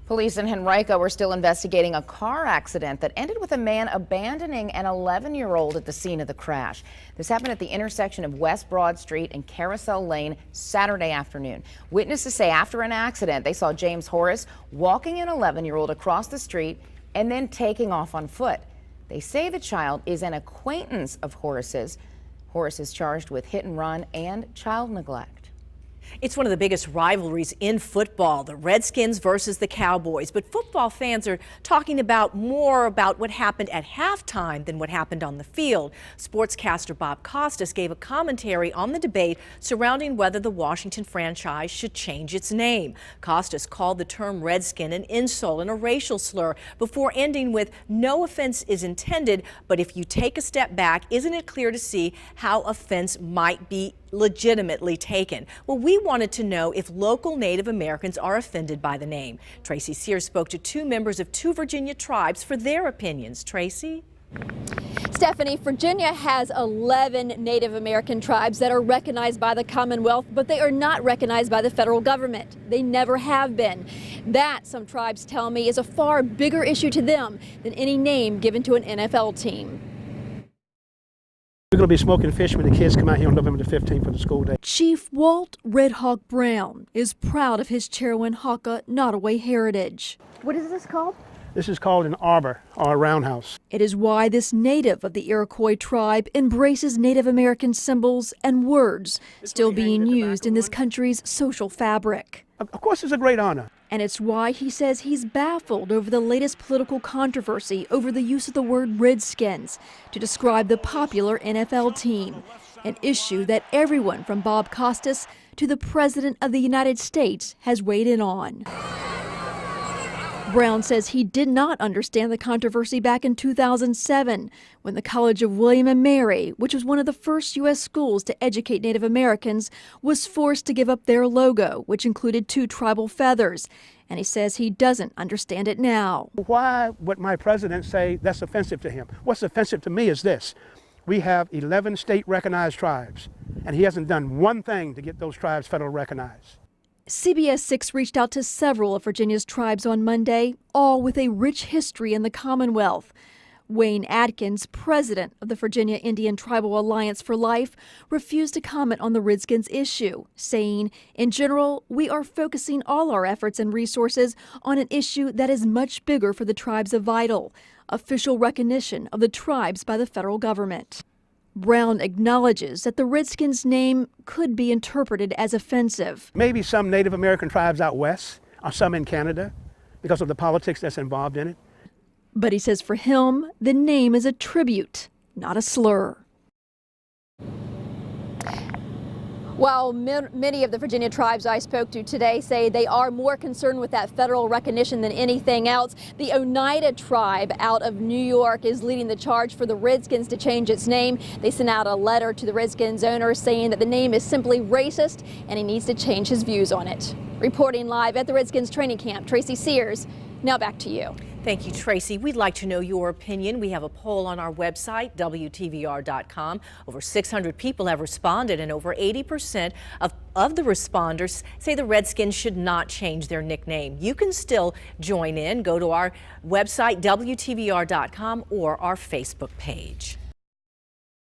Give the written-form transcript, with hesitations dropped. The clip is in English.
Police in Henrico are still investigating a car accident that ended with a man abandoning an 11-year-old at the scene of the crash. This happened at the intersection of West Broad Street and Carousel Lane Saturday afternoon. Witnesses say after an accident, they saw James Horace walking an 11-year-old across the street and then taking off on foot. They say the child is an acquaintance of Horace's. Horace is charged with hit and run and child neglect. It's one of the biggest rivalries in football, the Redskins versus the Cowboys. But football fans are talking more about what happened at halftime than what happened on the field. Sportscaster Bob Costas gave a commentary on the debate surrounding whether the Washington franchise should change its name. Costas called the term Redskin an insult and a racial slur before ending with, "No offense is intended, but if you take a step back, isn't it clear to see how offense might be legitimately taken?" Well, we wanted to know if local Native Americans are offended by the name. Tracy Sears spoke to two members of two Virginia tribes for their opinions. Tracy? Stephanie, Virginia has 11 Native American tribes that are recognized by the Commonwealth, but they are not recognized by the federal government. They never have been. That, some tribes tell me, is a far bigger issue to them than any name given to an NFL team. We're going to be smoking fish when the kids come out here on November the 15th for the school day. Chief Walt Red Hawk Brown is proud of his Cherwin-Haka Nottoway heritage. What is this called? This is called an arbor, or a roundhouse. It is why this native of the Iroquois tribe embraces Native American symbols and words still being used in this country's social fabric. Of course, it's a great honor. And it's why he says he's baffled over the latest political controversy over the use of the word Redskins to describe the popular NFL team, an issue that everyone from Bob Costas to the President of the United States has weighed in on. Brown says he did not understand the controversy back in 2007 when the College of William and Mary, which was one of the first U.S. schools to educate Native Americans, was forced to give up their logo, which included two tribal feathers. And he says he doesn't understand it now. Why would my president say that's offensive to him? What's offensive to me is this. We have 11 state-recognized tribes, and he hasn't done one thing to get those tribes federally recognized. CBS 6 reached out to several of Virginia's tribes on Monday, all with a rich history in the Commonwealth. Wayne Atkins, president of the Virginia Indian Tribal Alliance for Life, refused to comment on the Redskins issue, saying, "In general, we are focusing all our efforts and resources on an issue that is much bigger for the tribes of Vital, official recognition of the tribes by the federal government." Brown acknowledges that the Redskins name could be interpreted as offensive. Maybe some Native American tribes out west, or some in Canada, because of the politics that's involved in it. But he says for him, the name is a tribute, not a slur. While many of the Virginia tribes I spoke to today say they are more concerned with that federal recognition than anything else, the Oneida tribe out of New York is leading the charge for the Redskins to change its name. They sent out a letter to the Redskins owner saying that the name is simply racist and he needs to change his views on it. Reporting live at the Redskins training camp, Tracy Sears. Now back to you. Thank you, Tracy. We'd like to know your opinion. We have a poll on our website, WTVR.com. Over 600 people have responded, and over 80% of the responders say the Redskins should not change their nickname. You can still join in. Go to our website, WTVR.com, or our Facebook page.